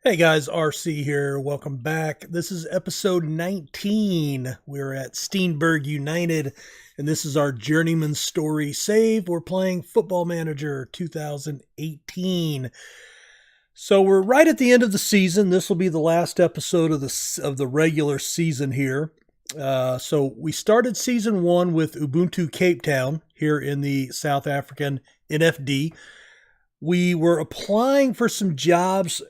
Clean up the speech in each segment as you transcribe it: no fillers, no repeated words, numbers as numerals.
Hey guys, RC here. Welcome back. This is episode 19. We're at Steeberg United, and this is our Journeyman story save. We're playing Football Manager 2018. So we're right at the end of the season. This will be the last episode of the regular season here. So we started season 1 with Ubuntu Cape Town here in the South African NFD. We were applying for some jobs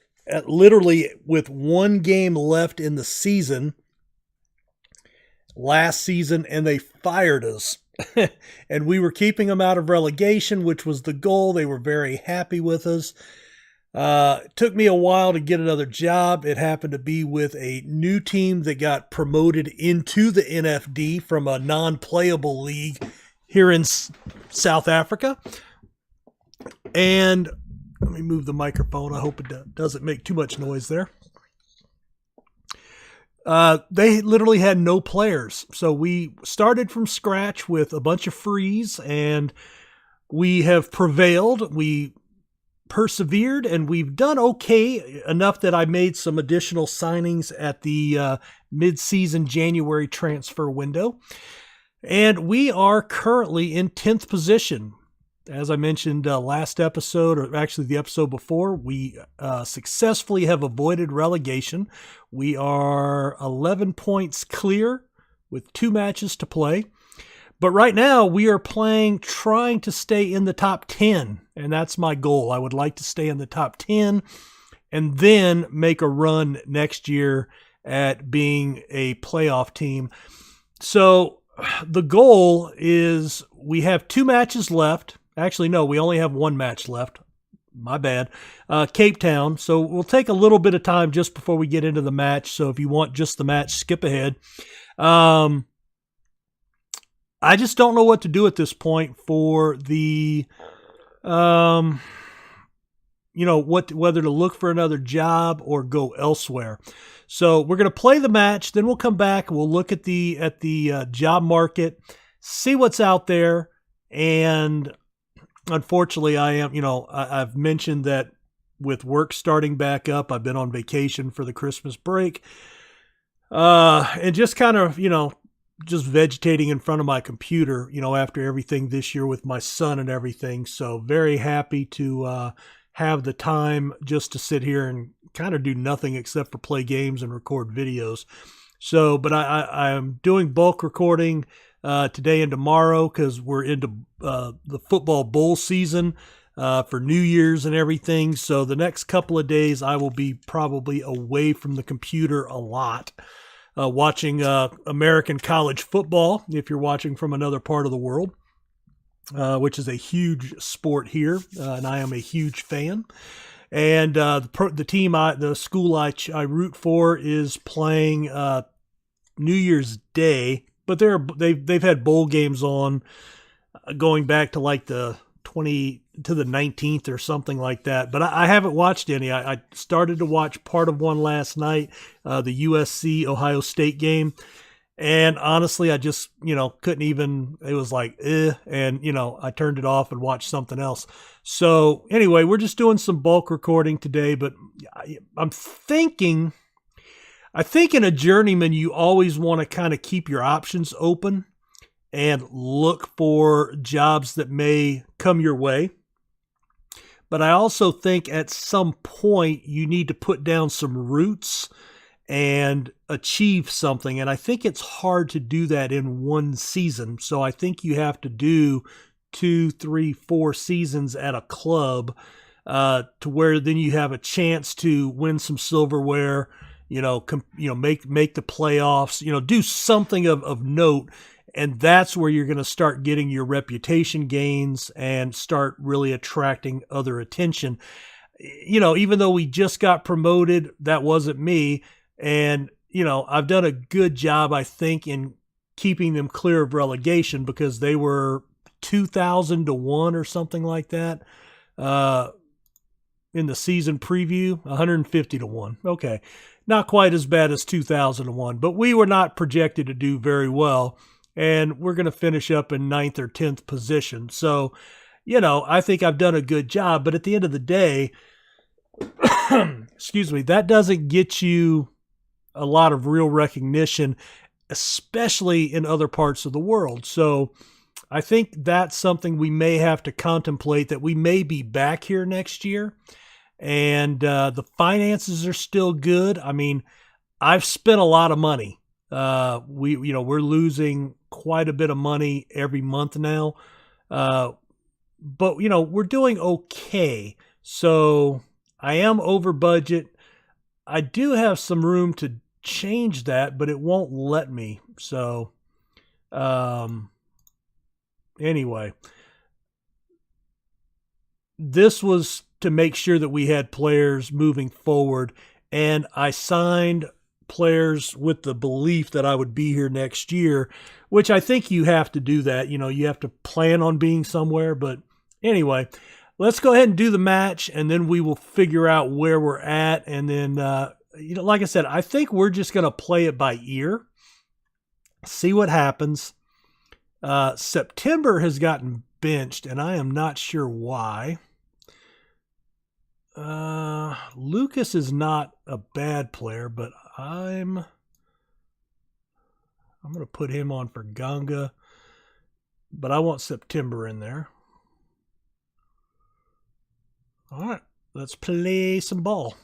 literally with one game left in the season last season, and they fired us. And we were keeping them out of relegation, which was the goal. They were very happy with us. It took me a while to get another job. It happened to be with a new team that got promoted into the NFD from a non-playable league here in South Africa. And let me move the microphone. I hope it doesn't make too much noise there. They literally had no players. So we started from scratch with a bunch of frees, and we have prevailed. We persevered, and we've done okay enough that I made some additional signings at the mid-season January transfer window. And we are currently in 10th position. As I mentioned last episode, or actually the episode before, we successfully have avoided relegation. We are 11 points clear with 2 matches to play. But right now we are trying to stay in the top 10, and that's my goal. I would like to stay in the top 10 and then make a run next year at being a playoff team. So the goal is we have 2 matches left. Actually, no, we only have 1 match left. My bad. Cape Town. So we'll take a little bit of time just before we get into the match. So if you want just the match, skip ahead. I just don't know what to do at this point for the, whether to look for another job or go elsewhere. So we're going to play the match. Then we'll come back and we'll look at the job market, see what's out there. And unfortunately, I've mentioned that with work starting back up, I've been on vacation for the Christmas break, and just kind of, just vegetating in front of my computer, after everything this year with my son and everything. So very happy to have the time just to sit here and kind of do nothing except for play games and record videos. So, but I am doing bulk recording today and tomorrow because we're into the football bowl season for New Year's and everything. So the next couple of days I will be probably away from the computer a lot, watching American college football if you're watching from another part of the world, which is a huge sport here, and I am a huge fan. And the school I root for is playing New Year's Day. But they've had bowl games on going back to like the 19th or something like that. But I haven't watched any. I started to watch part of one last night, the USC Ohio State game. And honestly, I just, couldn't even, it was like, and, I turned it off and watched something else. So anyway, we're just doing some bulk recording today, but I think in a journeyman, you always want to kind of keep your options open and look for jobs that may come your way. But I also think at some point you need to put down some roots and achieve something. And I think it's hard to do that in one season. So I think you have to do 2, 3, 4 seasons at a club to where then you have a chance to win some silverware, make the playoffs, do something of note. And that's where you're going to start getting your reputation gains and start really attracting other attention. Even though we just got promoted, that wasn't me. And, I've done a good job, I think, in keeping them clear of relegation because they were 2,000 to 1 or something like that. In the season preview, 150 to 1. Okay. Not quite as bad as 2001, but we were not projected to do very well, and we're going to finish up in 9th or 10th position. So, I think I've done a good job, but at the end of the day, excuse me, that doesn't get you a lot of real recognition, especially in other parts of the world. So I think that's something we may have to contemplate, that we may be back here next year. And the finances are still good. I mean, I've spent a lot of money. We're losing quite a bit of money every month now. But we're doing okay. So I am over budget. I do have some room to change that, but it won't let me. So, anyway, this was to make sure that we had players moving forward, and I signed players with the belief that I would be here next year, which I think you have to do that. You have to plan on being somewhere. But anyway, let's go ahead and do the match, and then we will figure out where we're at. And then, like I said, I think we're just going to play it by ear, see what happens. September has gotten benched, and I am not sure why. Lucas is not a bad player, but I'm going to put him on for Ganga, but I want September in there. All right, let's play some ball.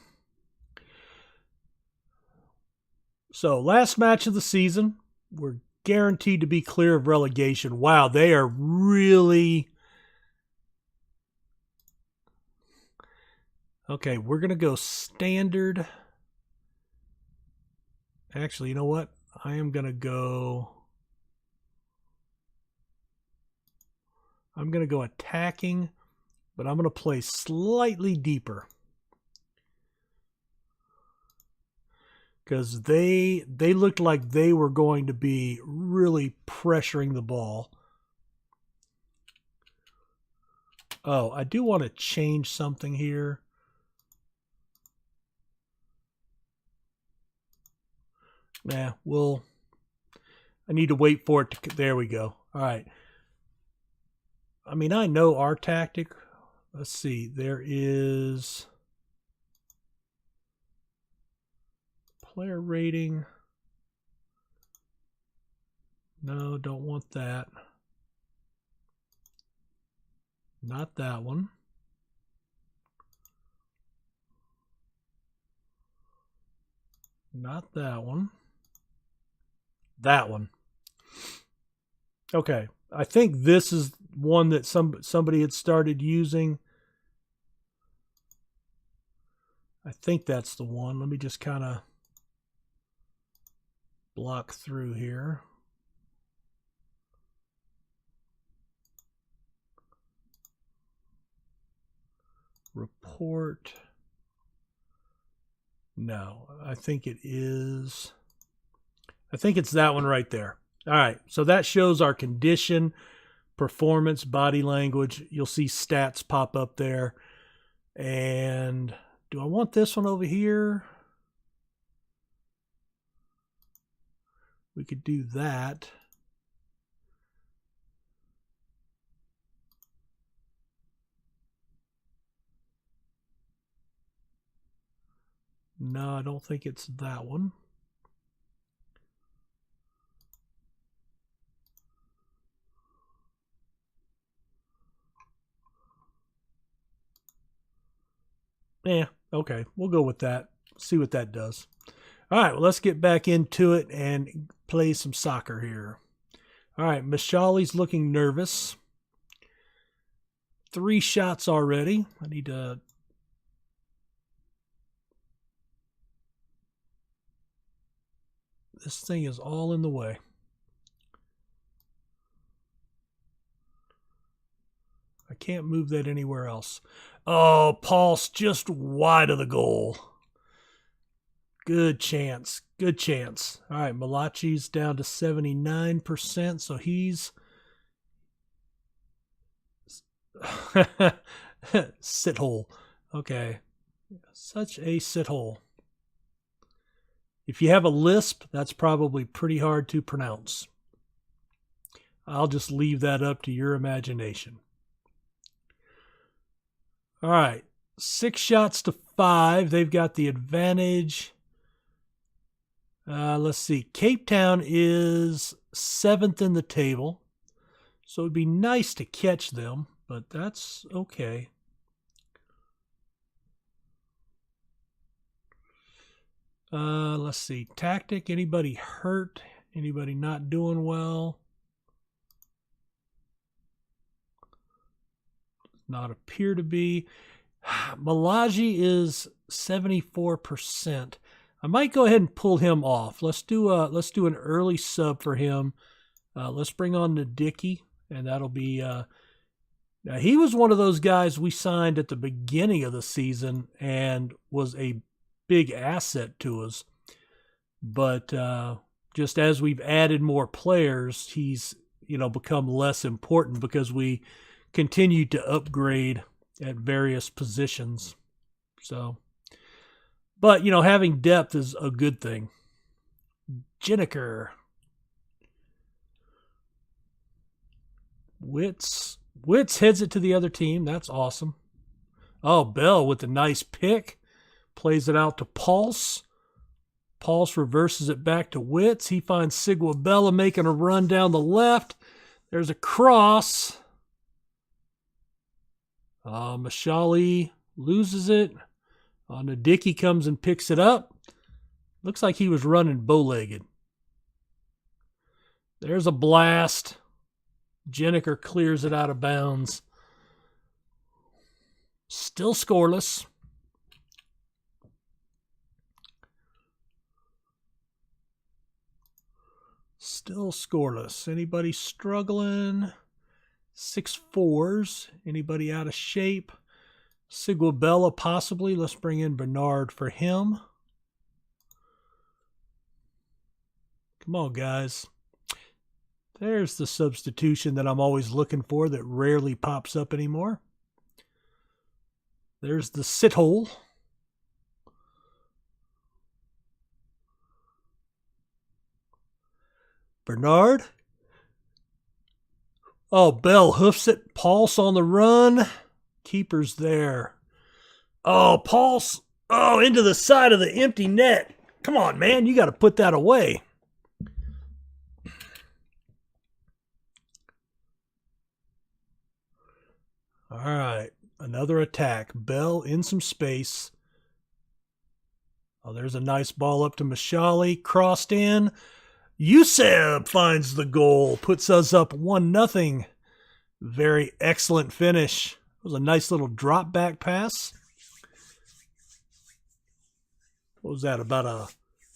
So, last match of the season. We're guaranteed to be clear of relegation. Wow, they are really... Okay, we're going to go standard. Actually, you know what? I am going to go... I'm going to go attacking, but I'm going to play slightly deeper. Because they looked like they were going to be really pressuring the ball. Oh, I do want to change something here. Nah, I need to wait for it to... There we go. All right. I mean, I know our tactic. Let's see. There is... player rating. No, don't want that. Not that one. Not that one. That one. Okay. I think this is one that somebody had started using. I think that's the one. Let me just kind of block through here. Report. No, I think it is. I think it's that one right there. All right, so that shows our condition, performance, body language. You'll see stats pop up there. And do I want this one over here? We could do that. No, I don't think it's that one. Yeah, okay. We'll go with that. See what that does. All right, well, let's get back into it and play some soccer here. All right, Mashali's looking nervous. 3 shots already. I need to... This thing is all in the way. I can't move that anywhere else. Oh, pulse just wide of the goal. Good chance. Good chance. All right, Malachi's down to 79%, so he's... sit hole. Okay. Such a sit hole. If you have a lisp, that's probably pretty hard to pronounce. I'll just leave that up to your imagination. All right. 6 shots to 5. They've got the advantage. Let's see. Cape Town is 7th in the table. So it'd be nice to catch them, but that's okay. Let's see. Tactic. Anybody hurt? Anybody not doing well? Not appear to be. Malaji is 74%. I might go ahead and pull him off. Let's do an early sub for him. Let's bring on the Dickey, and that'll be. Now he was one of those guys we signed at the beginning of the season and was a big asset to us. But just as we've added more players, he's become less important because we continue to upgrade at various positions. So, but having depth is a good thing. Jenniker. Witz heads it to the other team. That's awesome. Oh, Bell with a nice pick. Plays it out to Pulse. Pulse reverses it back to Witz. He finds Siguabella making a run down the left. There's a cross. Mashali loses it. Nadicki comes and picks it up. Looks like he was running bow-legged. There's a blast. Jenniker clears it out of bounds. Still scoreless. Still scoreless. Anybody struggling? 6-4s. Anybody out of shape? Siguabella possibly. Let's bring in Bernard for him. Come on, guys. There's the substitution that I'm always looking for that rarely pops up anymore. There's the sit hole. Bernard. Oh, Bell hoofs it. Pulse on the run. Keeper's there. Oh, Pulse. Oh, into the side of the empty net. Come on, man. You got to put that away. All right. Another attack. Bell in some space. Oh, there's a nice ball up to Mashali. Crossed in. Yuseb finds the goal. Puts us up 1-0. Very excellent finish. It was a nice little drop back pass. What was that? About a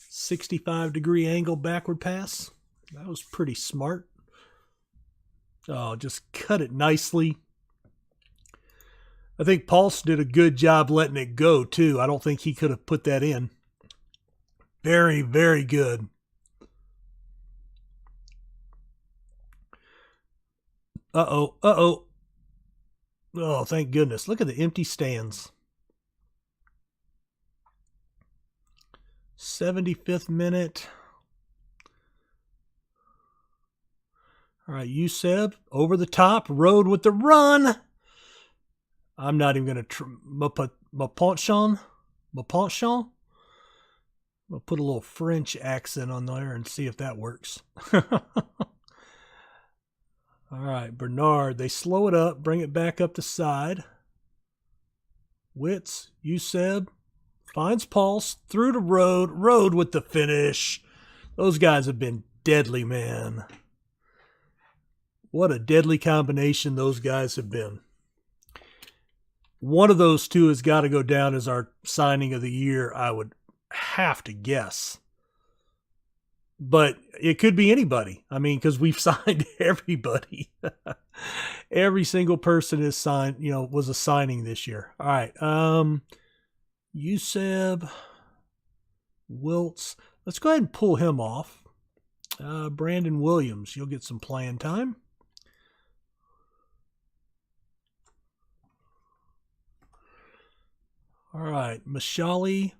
65-degree angle backward pass? That was pretty smart. Oh, just cut it nicely. I think Pulse did a good job letting it go, too. I don't think he could have put that in. Very, very good. Uh-oh, uh-oh. Oh, thank goodness. Look at the empty stands. 75th minute. All right, Yuseb over the top. Road with the run. I'm not even going to... Maponchon? I'll put a little French accent on there and see if that works. All right, Bernard. They slow it up, bring it back up the side. Witz, Yuseb, finds Pulse, through the road. Road with the finish. Those guys have been deadly, man. What a deadly combination those guys have been. One of those two has got to go down as our signing of the year, I would have to guess. But it could be anybody. I mean, because we've signed everybody. Every single person is signed, was a signing this year. All right. Yuseb, Wiltz. Let's go ahead and pull him off. Brandon Williams, you'll get some playing time. All right. Mashali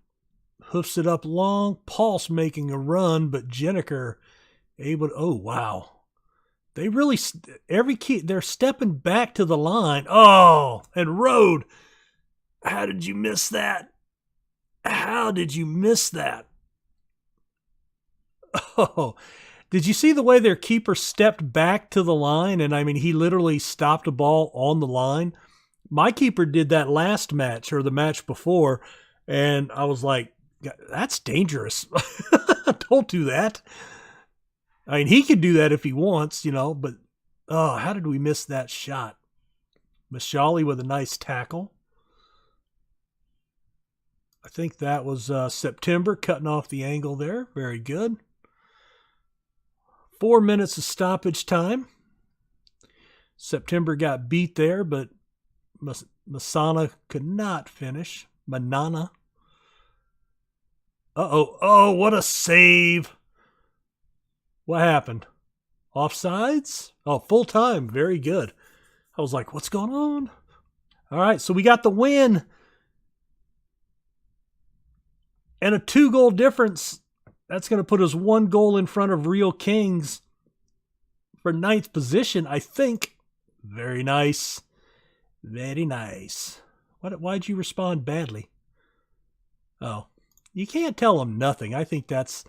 hoofs it up long. Pulse making a run, but Jenniker able to, oh, wow. They really, they're stepping back to the line. Oh, and Road How did you miss that? How did you miss that? Oh, did you see the way their keeper stepped back to the line? And I mean, he literally stopped a ball on the line. My keeper did that last match or the match before, and I was like, that's dangerous. Don't do that. I mean, he can do that if he wants, but oh, how did we miss that shot? Mashali with a nice tackle. I think that was September cutting off the angle there. Very good. 4 minutes of stoppage time. September got beat there, but Masana could not finish. Manana. Uh-oh. Oh, what a save. What happened? Offsides? Oh, full time. Very good. I was like, what's going on? All right, so we got the win. And a 2-goal difference. That's going to put us 1 goal in front of Real Kings for 9th position, I think. Very nice. Very nice. Why'd you respond badly? Oh, you can't tell them nothing. I think that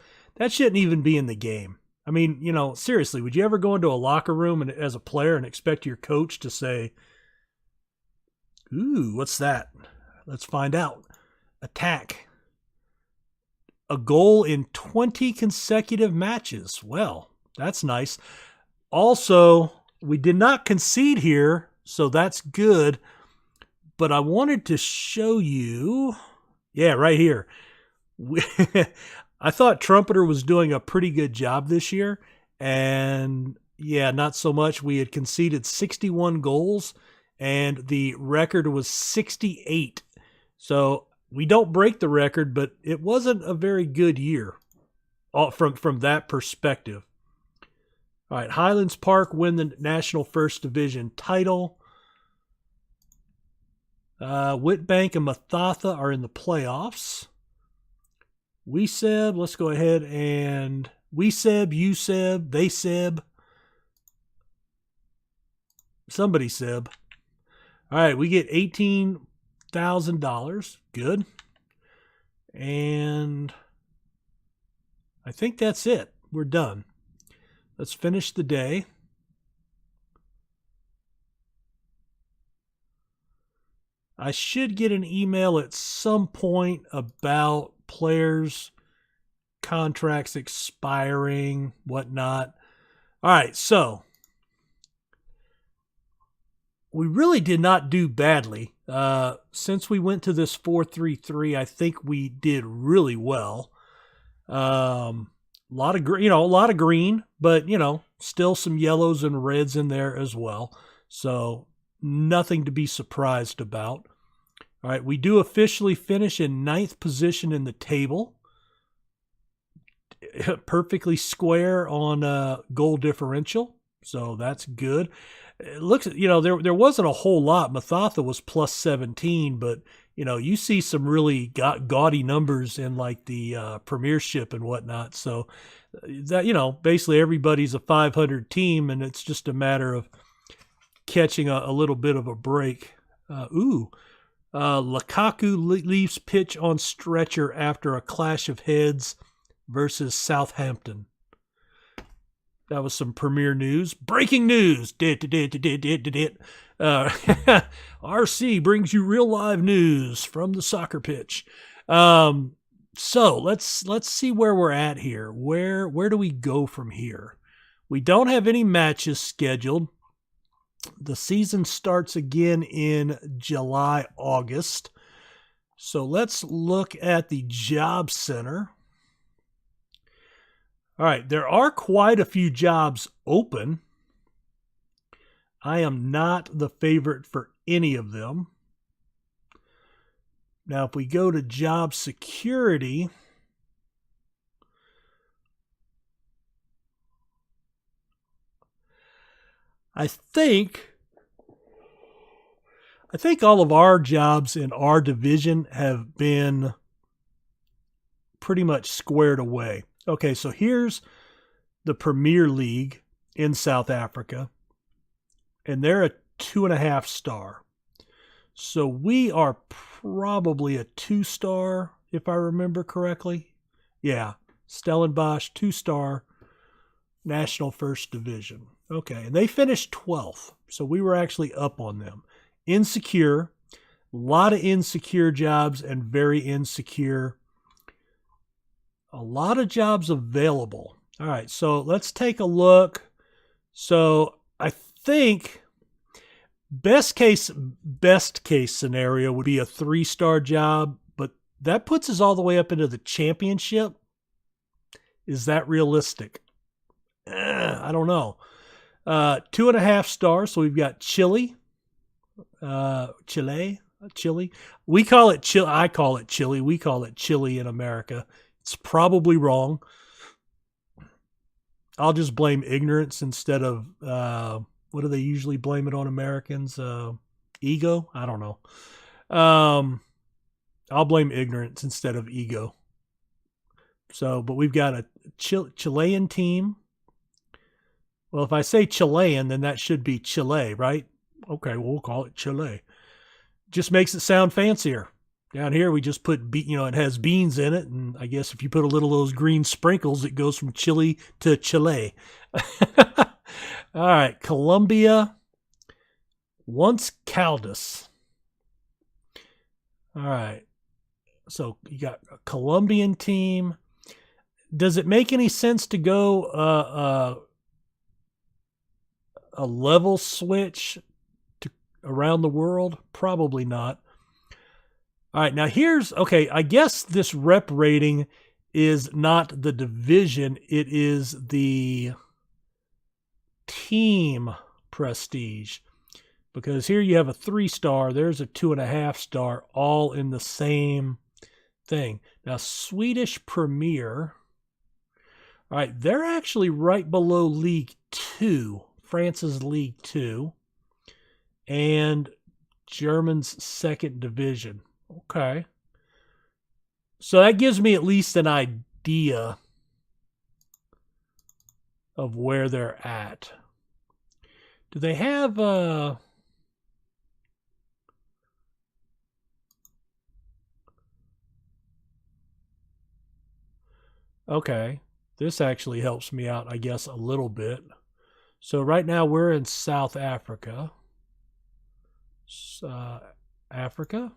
shouldn't even be in the game. I mean, seriously, would you ever go into a locker room and as a player and expect your coach to say, ooh, what's that? Let's find out. Attack. A goal in 20 consecutive matches. Well, that's nice. Also, we did not concede here, so that's good. But I wanted to show you, right here. I thought Trumpeter was doing a pretty good job this year, and not so much. We had conceded 61 goals, and the record was 68. So we don't break the record, but it wasn't a very good year from that perspective. All right, Highlands Park win the National First Division title. Whitbank and Mathatha are in the playoffs. Seb, let's go ahead and Seb, you Seb, they Seb. Somebody Seb. All right, we get $18,000. Good. And I think that's it. We're done. Let's finish the day. I should get an email at some point about players' contracts expiring, whatnot. All right, so we really did not do badly. Since we went to this 4-3-3, I think we did really well. A lot of green, but still some yellows and reds in there as well. So nothing to be surprised about. All right, we do officially finish in 9th position in the table. Perfectly square on goal differential, so that's good. It looks, there wasn't a whole lot. Mathatha was plus 17, but you see some really gaudy numbers in like the Premiership and whatnot. So that basically everybody's a 500 team, and it's just a matter of catching a little bit of a break. Lukaku leaves pitch on stretcher after a clash of heads versus Southampton. That was some Premier news. Breaking news. RC brings you real live news from the soccer pitch. So let's see where we're at here. Where do we go from here? We don't have any matches scheduled. The season starts again in July, August. So let's look at the job center. All right, there are quite a few jobs open. I am not the favorite for any of them. Now, if we go to job security, I think all of our jobs in our division have been pretty much squared away. Okay, so here's the Premier League in South Africa, and they're a 2.5 star. So we are probably a 2-star, if I remember correctly. Yeah, Stellenbosch, 2-star, National First Division. Okay, and they finished 12th, so we were actually up on them. Insecure, a lot of insecure jobs and very insecure. A lot of jobs available. All right, so let's take a look. So I think best case scenario would be a 3-star job, but that puts us all the way up into the championship. Is that realistic? I don't know. 2.5 stars. So we've got Chile. Chile. We call it Chile. I call it Chile. We call it Chile in America. It's probably wrong. I'll just blame ignorance instead of, what do they usually blame it on Americans? Ego? I don't know. I'll blame ignorance instead of ego. So, but we've got a Chilean team. Well, if I say Chilean, then that should be Chile, right? Okay, well, we'll call it Chile. Just makes it sound fancier. Down here, we just put, it has beans in it. And I guess if you put a little of those green sprinkles, it goes from Chile to Chile. All right, Colombia. Once Caldas. All right. So you got a Colombian team. Does it make any sense to go a level switch to around the world? Probably not. All right, now okay, I guess this rep rating is not the division, it is the team prestige. Because here you have a 3-star, there's a 2.5 star, all in the same thing. Now, Swedish Premier, all right, they're actually right below League 2, France's League 2, and German's 2nd Division. Okay. So that gives me at least an idea of where they're at. Do they have okay. This actually helps me out, I guess, a little bit. So right now we're in South Africa. Africa?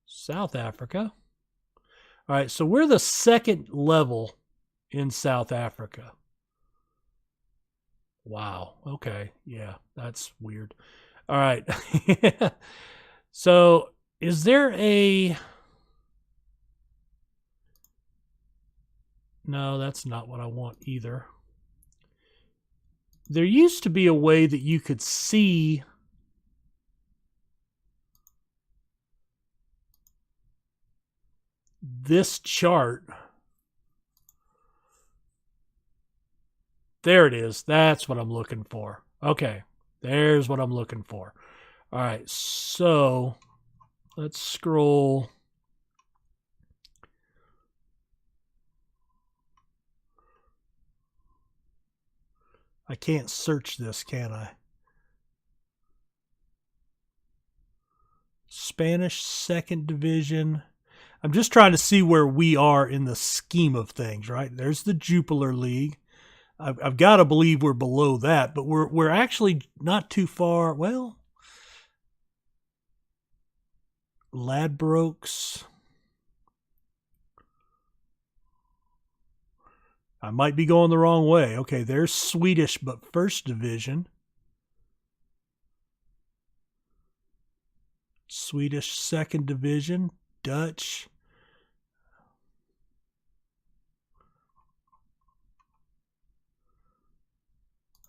South Africa. All right, so we're the 2nd level in South Africa. Wow. Okay. Yeah, that's weird. All right. So is there a... No, that's not what I want either. There used to be a way that you could see this chart. There it is. That's what I'm looking for. Okay, there's what I'm looking for. All right, so let's scroll. I can't search this, can I? Spanish 2nd Division. I'm just trying to see where we are in the scheme of things, right? There's the Jupiler League. I've got to believe we're below that, but we're actually not too far. Well, Ladbrokes. I might be going the wrong way. Okay, there's Swedish, but 1st Division. Swedish 2nd Division. Dutch.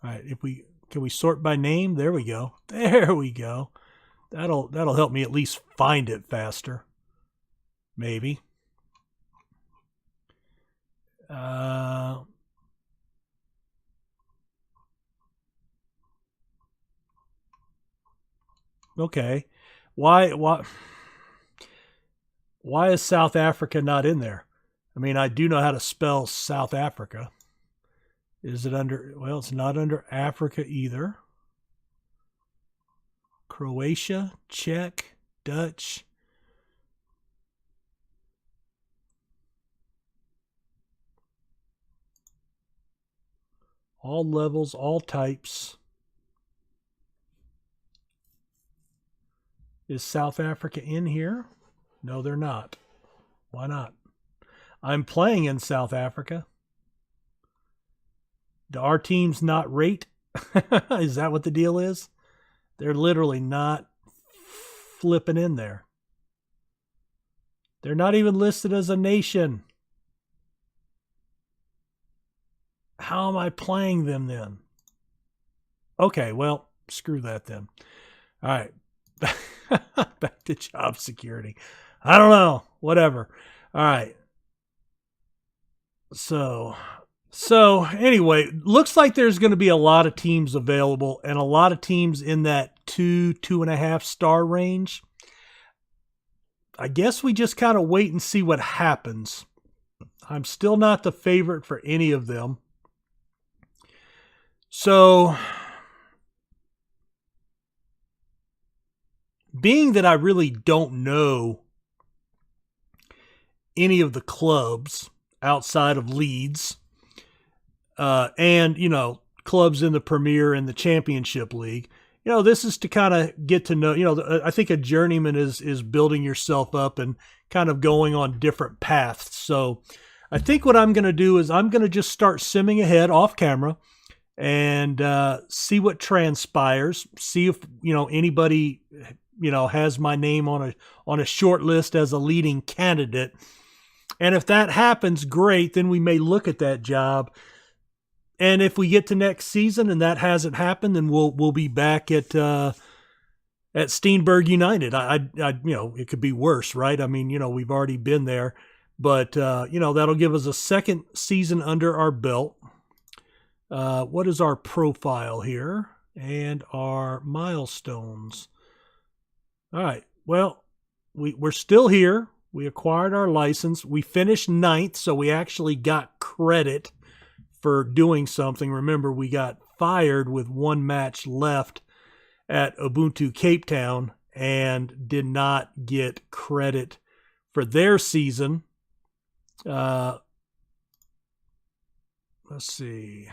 All right, can we sort by name? There we go. There we go. That'll help me at least find it faster. Maybe. Okay. Why is South Africa not in there? I mean, I do know how to spell South Africa. Is it under, well, it's not under Africa either. Croatia, Czech, Dutch. All levels, all types. Is South Africa in here? No, they're not. Why not? I'm playing in South Africa. Do our teams not rate? Is that what the deal is? They're literally not flipping in there. They're not even listed as a nation. How am I playing them then? Okay, well, screw that then. All right. Back to job security. I don't know. Whatever. All right. So anyway, looks like there's going to be a lot of teams available and a lot of teams in that 2.5 star range. I guess we just kind of wait and see what happens. I'm still not the favorite for any of them. So, being that I really don't know any of the clubs outside of Leeds, and, you know, clubs in the Premier and the Championship League, you know, this is to kind of get to know, you know, I think a journeyman is building yourself up and kind of going on different paths. So I think what I'm going to do is I'm going to just start simming ahead off camera and see what transpires, see if, you know, anybody, you know, has my name on a short list as a leading candidate. And if that happens, great, then we may look at that job. And if we get to next season and that hasn't happened, then we'll be back at Steeberg United. I you know, it could be worse, right? I mean, you know, we've already been there, but you know, that'll give us a second season under our belt. What is our profile here and our milestones? All right. Well, we're still here. We acquired our license. We finished 9th, so we actually got credit for doing something. Remember, we got fired with 1 match left at Ubuntu Cape Town and did not get credit for their season. Let's see.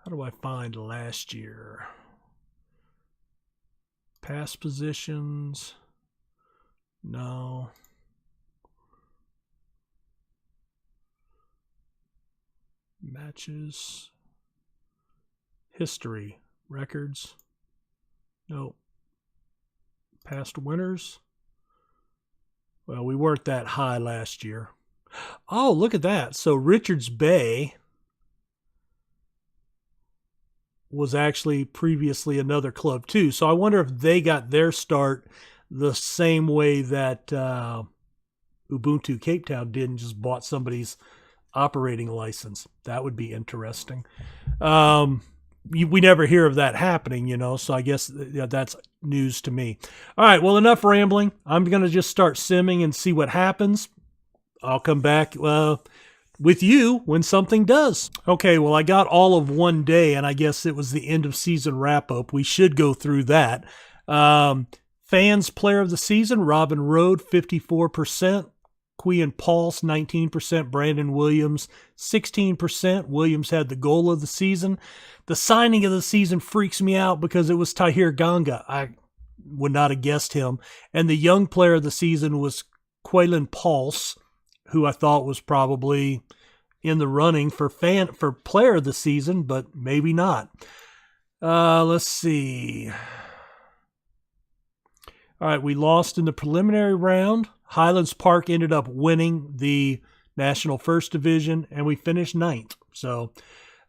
How do I find last year? Past positions. No. Matches. History. Records. No. Past winners. Well, we weren't that high last year. Oh, look at that. So Richards Bay was actually previously another club too. So I wonder if they got their start the same way that Ubuntu Cape Town did and just bought somebody's operating license. That would be interesting. We never hear of that happening, you know, so I guess that's news to me. All right, well, enough rambling. I'm going to just start simming and see what happens. I'll come back with you when something does. Okay, well, I got all of one day, and I guess it was the end of season wrap-up. We should go through that. Fans player of the season, Robin Road, 54%. Quian Pulse, 19%. Brandon Williams, 16%. Williams had the goal of the season. The signing of the season freaks me out because it was Tahir Ganga. I would not have guessed him. And the young player of the season was Quaylen Pulse, who I thought was probably in the running for player of the season, but maybe not. Let's see. All right, we lost in the preliminary round. Highlands Park ended up winning the National First Division, and we finished 9th. So,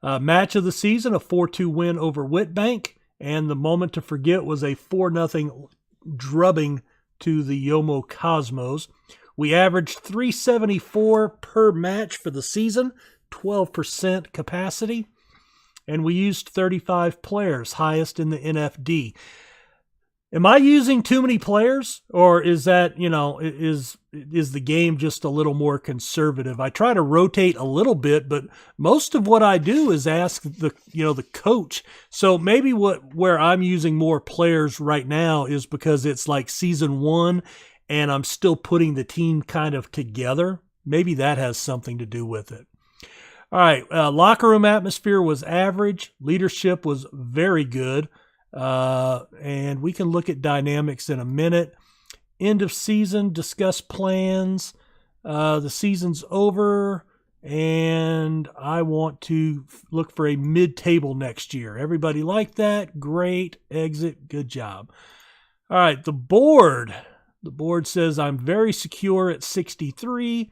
match of the season, a 4-2 win over Witbank, and the moment to forget was a 4-0 drubbing to the Yomo Cosmos. We averaged 374 per match for the season, 12% capacity, and we used 35 players, highest in the NFD. Am I using too many players, or is that, is the game just a little more conservative? I try to rotate a little bit, but most of what I do is ask the coach. So maybe where I'm using more players right now is because it's like season 1 and I'm still putting the team kind of together. Maybe that has something to do with it. All right, locker room atmosphere was average. Leadership was very good. And we can look at dynamics in a minute. End of season, discuss plans. The season's over, and I want to look for a mid-table next year. Everybody like that? Great. Exit. Good job. All right, the board. The board says I'm very secure at 63.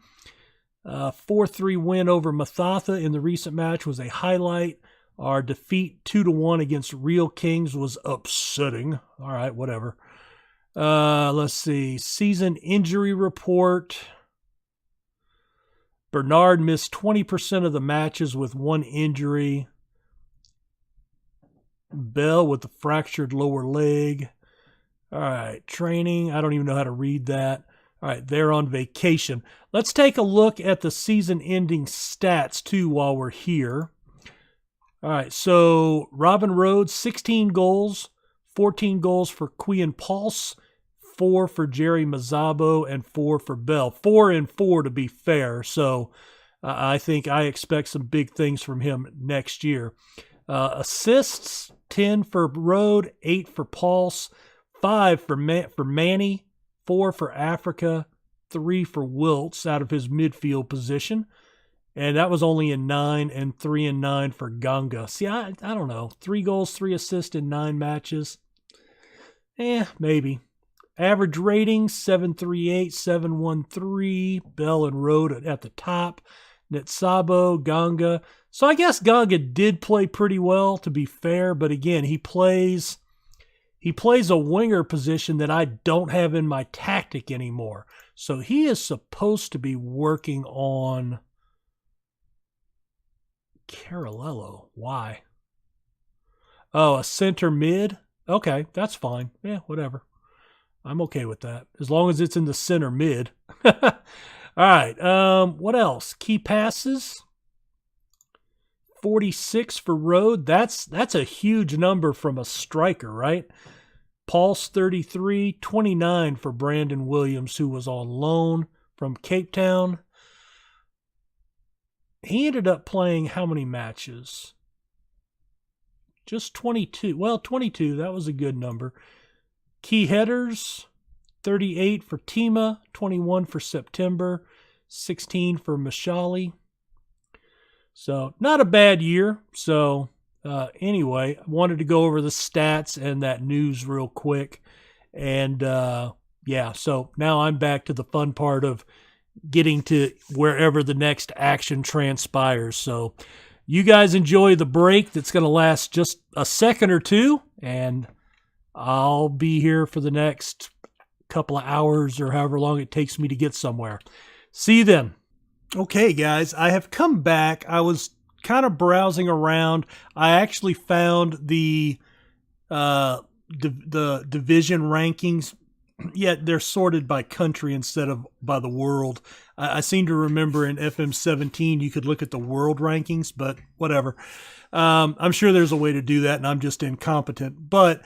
4-3 win over Mathatha in the recent match was a highlight. Our defeat 2-1 against Real Kings was upsetting. All right, whatever. Let's see. Season injury report. Bernard missed 20% of the matches with one injury. Bell with the fractured lower leg. All right, training. I don't even know how to read that. All right, they're on vacation. Let's take a look at the season-ending stats, too, while we're here. All right, so Robin Rhodes, 16 goals, 14 goals for Quian Pulse, 4 for Jerry Mazzabo, and 4 for Bell. 4 and 4 to be fair, so I think I expect some big things from him next year. Assists, 10 for Rode, 8 for Pulse, 5 for Manny, 4 for Africa, 3 for Wiltz out of his midfield position. And that was only in 9, and 3 and 9 for Ganga. See, I don't know. 3 goals, 3 assists in 9 matches. Maybe. Average rating, 738, 713. Bell and Rode at the top. Netsabo, Ganga. So I guess Ganga did play pretty well, to be fair. But again, he plays a winger position that I don't have in my tactic anymore. So he is supposed to be working on Carolello. Why? Oh, a center mid? Okay, that's fine. Yeah, whatever. I'm okay with that. As long as it's in the center mid. All right. What else? Key passes. 46 for Rode. That's a huge number from a striker, right? Pulse 33, 29 for Brandon Williams, who was on loan from Cape Town. He ended up playing how many matches? Just 22. Well, 22, that was a good number. Key headers, 38 for Tima, 21 for September, 16 for Mashali. So, not a bad year. So, anyway, I wanted to go over the stats and that news real quick. And, yeah, so now I'm back to the fun part of getting to wherever the next action transpires. So you guys enjoy the break that's going to last just a second or two, and I'll be here for the next couple of hours or however long it takes me to get somewhere. See you then. Okay, guys, I have come back. I was kind of browsing around. I actually found the division rankings. Yet they're sorted by country instead of by the world. I seem to remember in FM18 you could look at the world rankings, but whatever. I'm sure there's a way to do that, and I'm just incompetent. But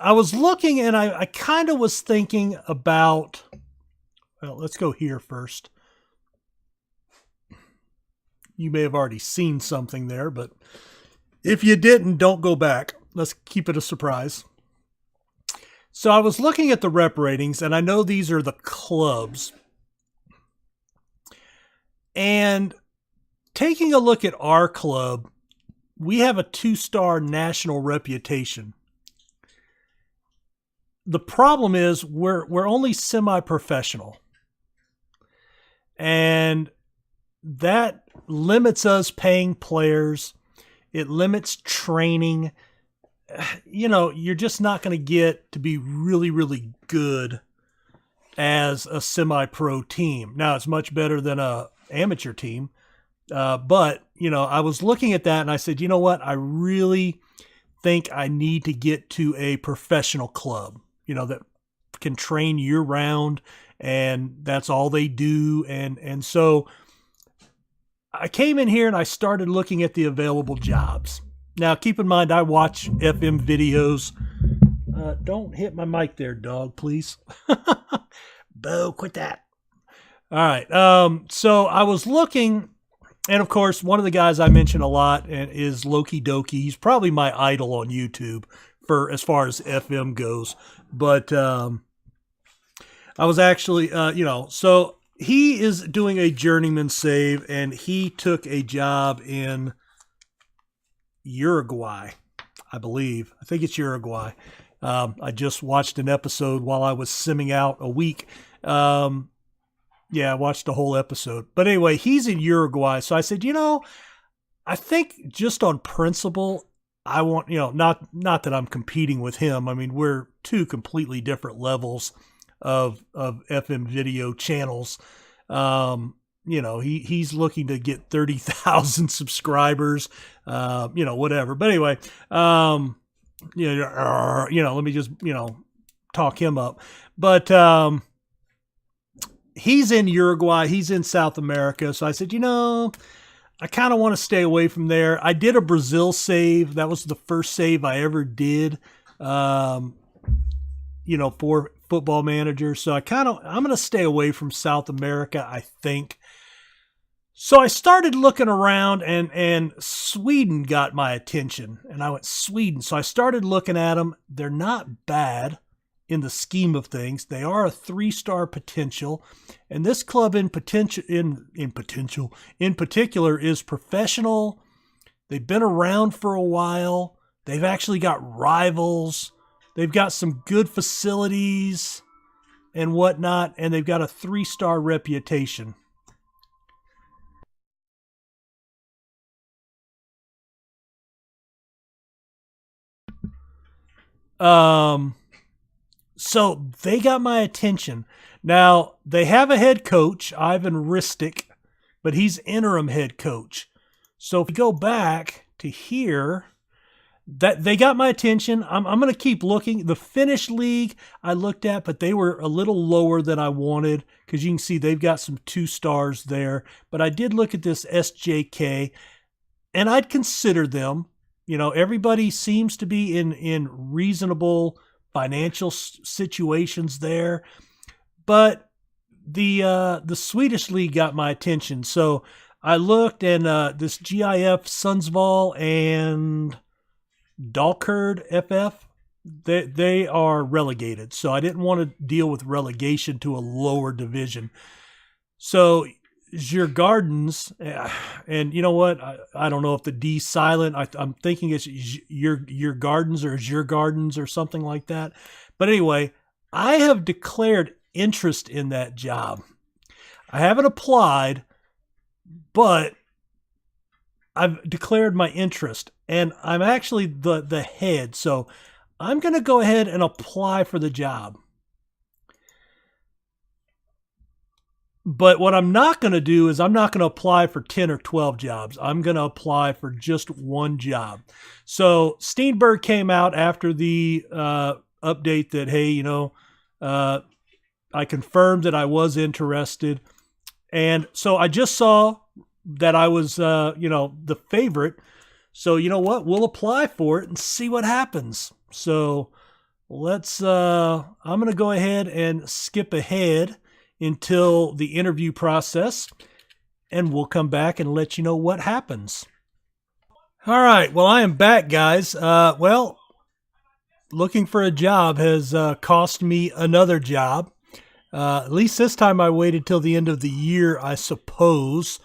I was looking, and I kind of was thinking about, well, let's go here first. You may have already seen something there, but if you didn't, don't go back. Let's keep it a surprise. So I was looking at the rep ratings, and I know these are the clubs. And taking a look at our club, we have a 2-star national reputation. The problem is we're only semi-professional. And that limits us paying players. It limits training. You know, you're just not going to get to be really, really good as a semi-pro team. Now, it's much better than a amateur team. But, you know, I was looking at that and I said, you know what? I really think I need to get to a professional club, that can train year round, and that's all they do. And so I came in here and I started looking at the available jobs. Now, keep in mind, I watch FM videos. Don't hit my mic there, dog, please. Bo, quit that. All right. So I was looking, and of course, one of the guys I mention a lot is Loki Doki. He's probably my idol on YouTube for as far as FM goes. But I was actually, so he is doing a journeyman save, and he took a job in Uruguay, I believe. I think it's Uruguay. I just watched an episode while I was simming out a week. I watched the whole episode. But anyway, he's in Uruguay. So I said, I think just on principle, I want, not that I'm competing with him. I mean, we're two completely different levels of FM video channels. He's looking to get 30,000 subscribers, whatever. But anyway, let me just, talk him up. But he's in Uruguay. He's in South America. So I said, I kind of want to stay away from there. I did a Brazil save. That was the first save I ever did, for Football Manager. So I'm going to stay away from South America, I think. So I started looking around, and Sweden got my attention. And I went, Sweden. So I started looking at them. They're not bad in the scheme of things. They are a 3-star potential. And this club in particular is professional. They've been around for a while. They've actually got rivals. They've got some good facilities and whatnot, and they've got a 3-star reputation. So they got my attention. Now, they have a head coach, Ivan Ristic, but he's interim head coach. So if we go back to here, that they got my attention. I'm going to keep looking. The Finnish league I looked at, but they were a little lower than I wanted, because you can see they've got some 2 stars there. But I did look at this SJK, and I'd consider them. Everybody seems to be in reasonable financial situations there. But the Swedish league got my attention. So I looked, and this GIF Sundsvall and Dalkurd FF, they are relegated. So I didn't want to deal with relegation to a lower division. So Djurgårdens, and you know what? I don't know if the D's silent. I'm thinking it's Djurgårdens or Djurgårdens or something like that. But anyway, I have declared interest in that job. I haven't applied, but I've declared my interest, and I'm actually the head. So I'm going to go ahead and apply for the job. But what I'm not going to do is I'm not going to apply for 10 or 12 jobs. I'm going to apply for just one job. So Steeberg came out after the update that, hey, I confirmed that I was interested. And so I just saw that I was, the favorite. So you know what? We'll apply for it and see what happens. So let's, I'm going to go ahead and skip ahead until the interview process, and we'll come back and let you know what happens. All right. Well, I am back, guys. Looking for a job has cost me another job. At least this time I waited till the end of the year, I suppose.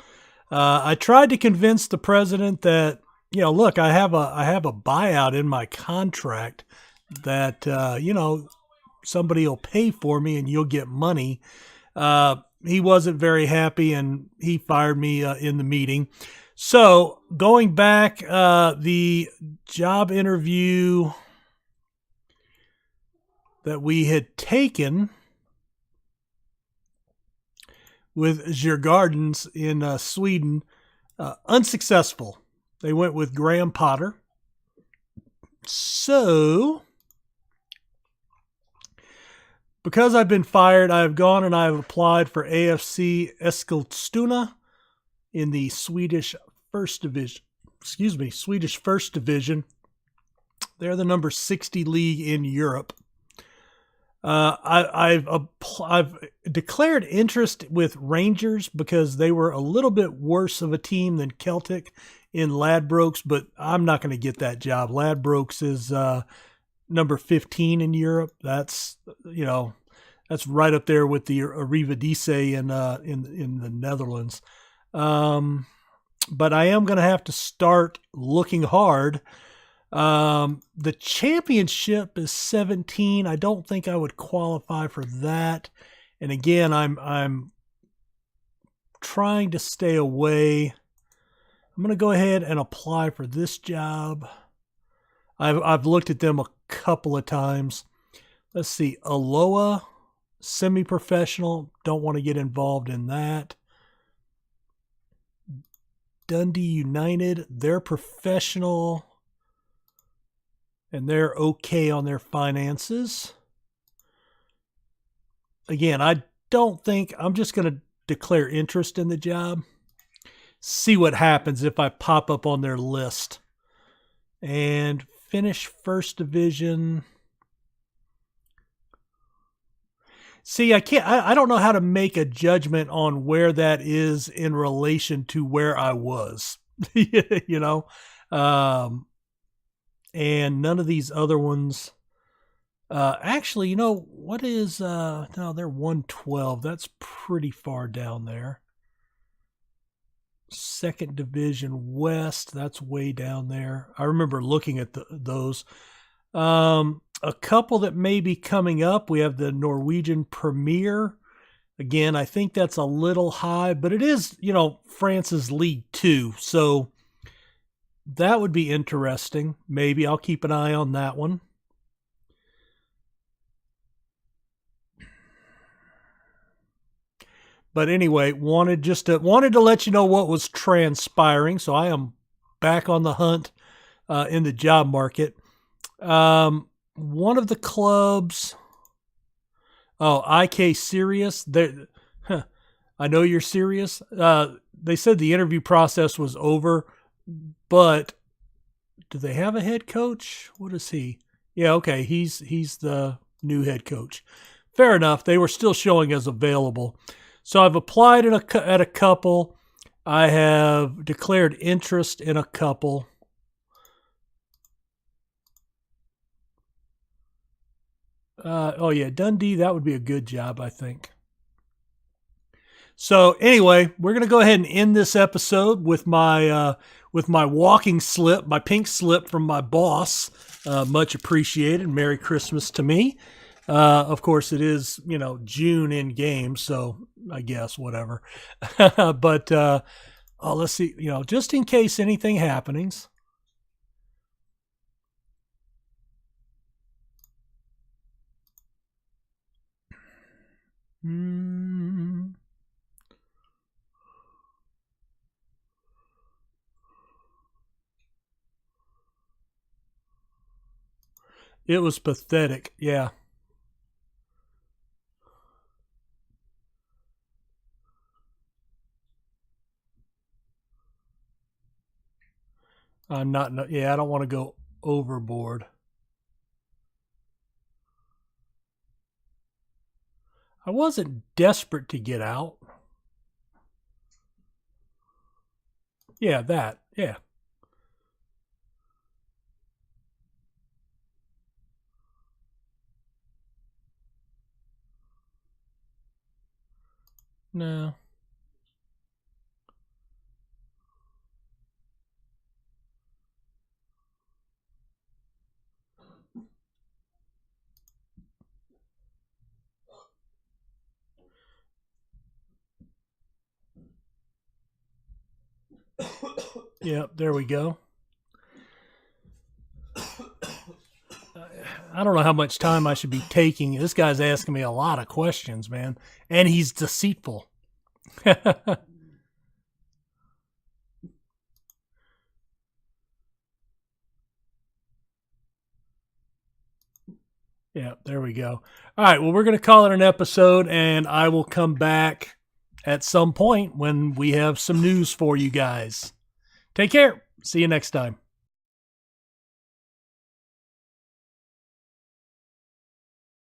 I tried to convince the president that, look, I have a buyout in my contract that, somebody will pay for me and you'll get money. He wasn't very happy, and he fired me in the meeting. So going back, the job interview that we had taken with Djurgårdens in Sweden, unsuccessful. They went with Graham Potter. So, because I've been fired, I've gone and I've applied for AFC Eskilstuna in the Swedish First Division. Swedish First Division. They're the number 60 league in Europe. I've declared interest with Rangers because they were a little bit worse of a team than Celtic in Ladbrokes, but I'm not going to get that job. Ladbrokes is number 15 in Europe. That's right up there with the Eredivisie in the Netherlands. But I am going to have to start looking hard. The championship is 17. I don't think I would qualify for that. And again, I'm trying to stay away. I'm going to go ahead and apply for this job. I've looked at them a couple of times. Let's see. Aloha, semi-professional. Don't want to get involved in that. Dundee United, they're professional. And they're okay on their finances. Again, I don't think I'm just going to declare interest in the job. See what happens if I pop up on their list. And finish First Division. See, I don't know how to make a judgment on where that is in relation to where I was. And none of these other ones. Actually, what is, no, they're 112. That's pretty far down there. Second Division West, that's way down there. I remember looking at those. A couple that may be coming up. We have the Norwegian Premier. Again, I think that's a little high, but it is, France's League 2. So that would be interesting. Maybe I'll keep an eye on that one. But anyway, wanted to let you know what was transpiring. So I am back on the hunt in the job market. One of the clubs, IK Sirius. I know you're serious. They said the interview process was over. But do they have a head coach? What is he? Yeah, okay. He's the new head coach. Fair enough. They were still showing as available. So I've applied at a couple. I have declared interest in a couple. Dundee. That would be a good job, I think. So anyway, we're going to go ahead and end this episode with my walking slip, my pink slip from my boss. Much appreciated. Merry Christmas to me. Of course, it is, June in game, so I guess whatever. But let's see, just in case anything happens. It was pathetic, yeah. I don't want to go overboard. I wasn't desperate to get out. Yeah, that. Yeah. No. Yep, there we go. I don't know how much time I should be taking. This guy's asking me a lot of questions, man. And he's deceitful. Yeah, there we go. All right, well, we're going to call it an episode, and I will come back at some point when we have some news for you guys. Take care. See you next time.